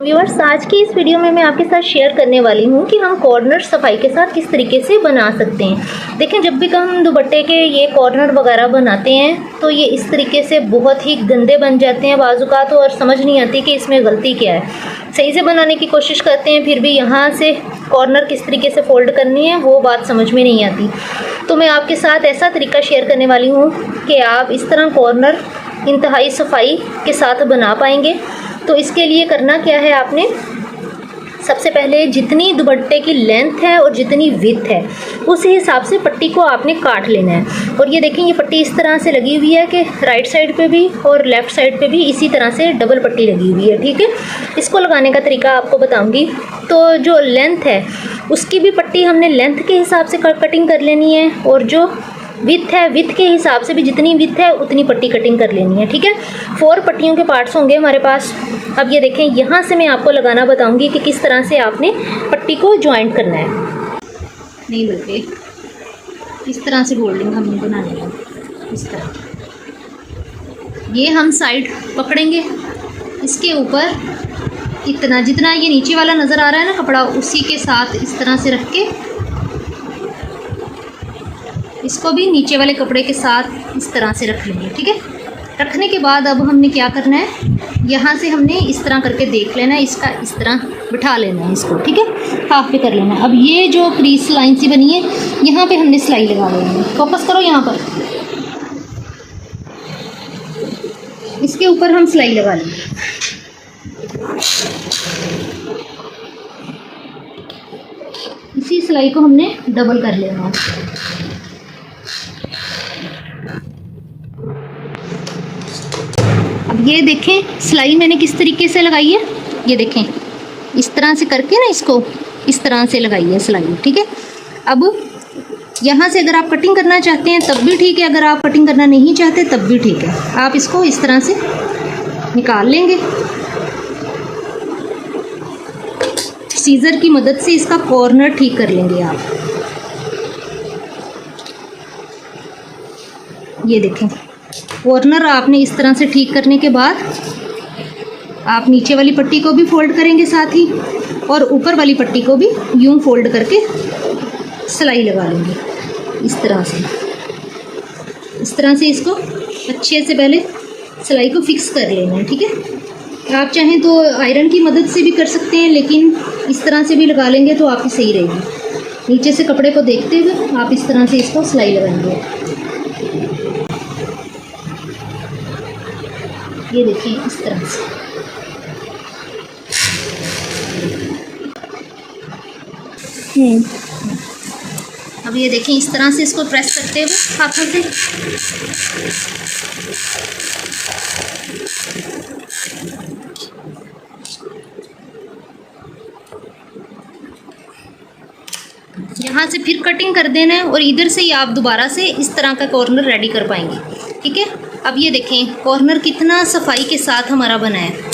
Viewers, आज की इस वीडियो में मैं आपके साथ शेयर करने वाली हूँ कि हम कॉर्नर सफाई के साथ किस तरीके से बना सकते हैं। देखें, जब भी हम दुपट्टे के ये कॉर्नर वगैरह बनाते हैं तो ये इस तरीके से बहुत ही गंदे बन जाते हैं बाजुका, तो और समझ नहीं आती कि इसमें गलती क्या है। सही से बनाने की कोशिश करते हैं, फिर भी यहाँ से कॉर्नर किस तरीके से फोल्ड करनी है वो बात समझ में नहीं आती। तो मैं आपके साथ ऐसा तरीका शेयर करने वाली हूँ कि आप इस तरह कॉर्नर इंतहाई सफाई के साथ बना पाएंगे। तो इसके लिए करना क्या है, आपने सबसे पहले जितनी दुपट्टे की लेंथ है और जितनी विड्थ है उस हिसाब से पट्टी को आपने काट लेना है। और ये देखें, ये पट्टी इस तरह से लगी हुई है कि राइट साइड पे भी और लेफ़्ट साइड पे भी इसी तरह से डबल पट्टी लगी हुई है। ठीक है, इसको लगाने का तरीका आपको बताऊंगी। तो जो लेंथ है उसकी भी पट्टी हमने लेंथ के हिसाब से कटिंग कर लेनी है, और जो विड्थ है विड्थ के हिसाब से भी जितनी विड्थ है उतनी पट्टी कटिंग कर लेनी है। ठीक है, 4 पट्टियों के पार्ट्स होंगे हमारे पास। अब ये देखें, यहाँ से मैं आपको लगाना बताऊंगी कि किस तरह से आपने पट्टी को ज्वाइंट करना है। नहीं, बल्कि इस तरह से फोल्डिंग हमें बनानी है। इस तरह ये हम साइड पकड़ेंगे, इसके ऊपर इतना जितना ये नीचे वाला नज़र आ रहा है ना कपड़ा, उसी के साथ इस तरह से रख के इसको भी नीचे वाले कपड़े के साथ इस तरह से रख लेंगे। ठीक है, रखने के बाद अब हमने क्या करना है, यहाँ से हमने इस तरह करके देख लेना है, इसका इस तरह बिठा लेना है इसको। ठीक है, हाफ पे कर लेना है। अब ये जो क्रीज लाइन सी बनी है यहाँ पे हमने सिलाई लगा लेनी है। फोकस करो यहाँ पर, इसके ऊपर हम सिलाई लगा लेंगे। इसी सिलाई को हमने डबल कर लेना है। अब ये देखें सिलाई मैंने किस तरीके से लगाई है, ये देखें इस तरह से करके ना इसको इस तरह से लगाई है सिलाई। ठीक है, अब यहाँ से अगर आप कटिंग करना चाहते हैं तब भी ठीक है, अगर आप कटिंग करना नहीं चाहते तब भी ठीक है। आप इसको इस तरह से निकाल लेंगे, सीजर की मदद से इसका कॉर्नर ठीक कर लेंगे आप। ये देखें, कॉर्नर आपने इस तरह से ठीक करने के बाद आप नीचे वाली पट्टी को भी फोल्ड करेंगे साथ ही, और ऊपर वाली पट्टी को भी यूं फोल्ड करके सिलाई लगा लेंगे इस तरह से। इस तरह से इसको अच्छे से पहले सिलाई को फिक्स कर लेना है। ठीक है, आप चाहें तो आयरन की मदद से भी कर सकते हैं, लेकिन इस तरह से भी लगा लेंगे तो आपकी सही रहेगी। नीचे से कपड़े को देखते हुए आप इस तरह से इसको सिलाई लगाएंगे। ये देखिए इस तरह से। अब ये देखें, इस तरह से इसको प्रेस करते हुए हाथों से यहाँ से फिर कटिंग कर देना है, और इधर से ही आप दोबारा से इस तरह का कॉर्नर रेडी कर पाएंगे। ठीक है, अब ये देखें कॉर्नर कितना सफाई के साथ हमारा बना है।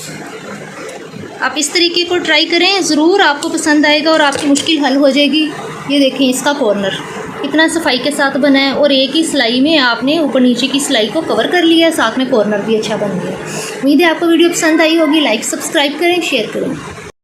आप इस तरीके को ट्राई करें, ज़रूर आपको पसंद आएगा और आपकी मुश्किल हल हो जाएगी। ये देखें इसका कॉर्नर कितना सफाई के साथ बना है, और एक ही सिलाई में आपने ऊपर नीचे की सिलाई को कवर कर लिया है, साथ में कॉर्नर भी अच्छा बन गया। उम्मीद है आपको वीडियो पसंद आई होगी। लाइक सब्सक्राइब करें, शेयर करें।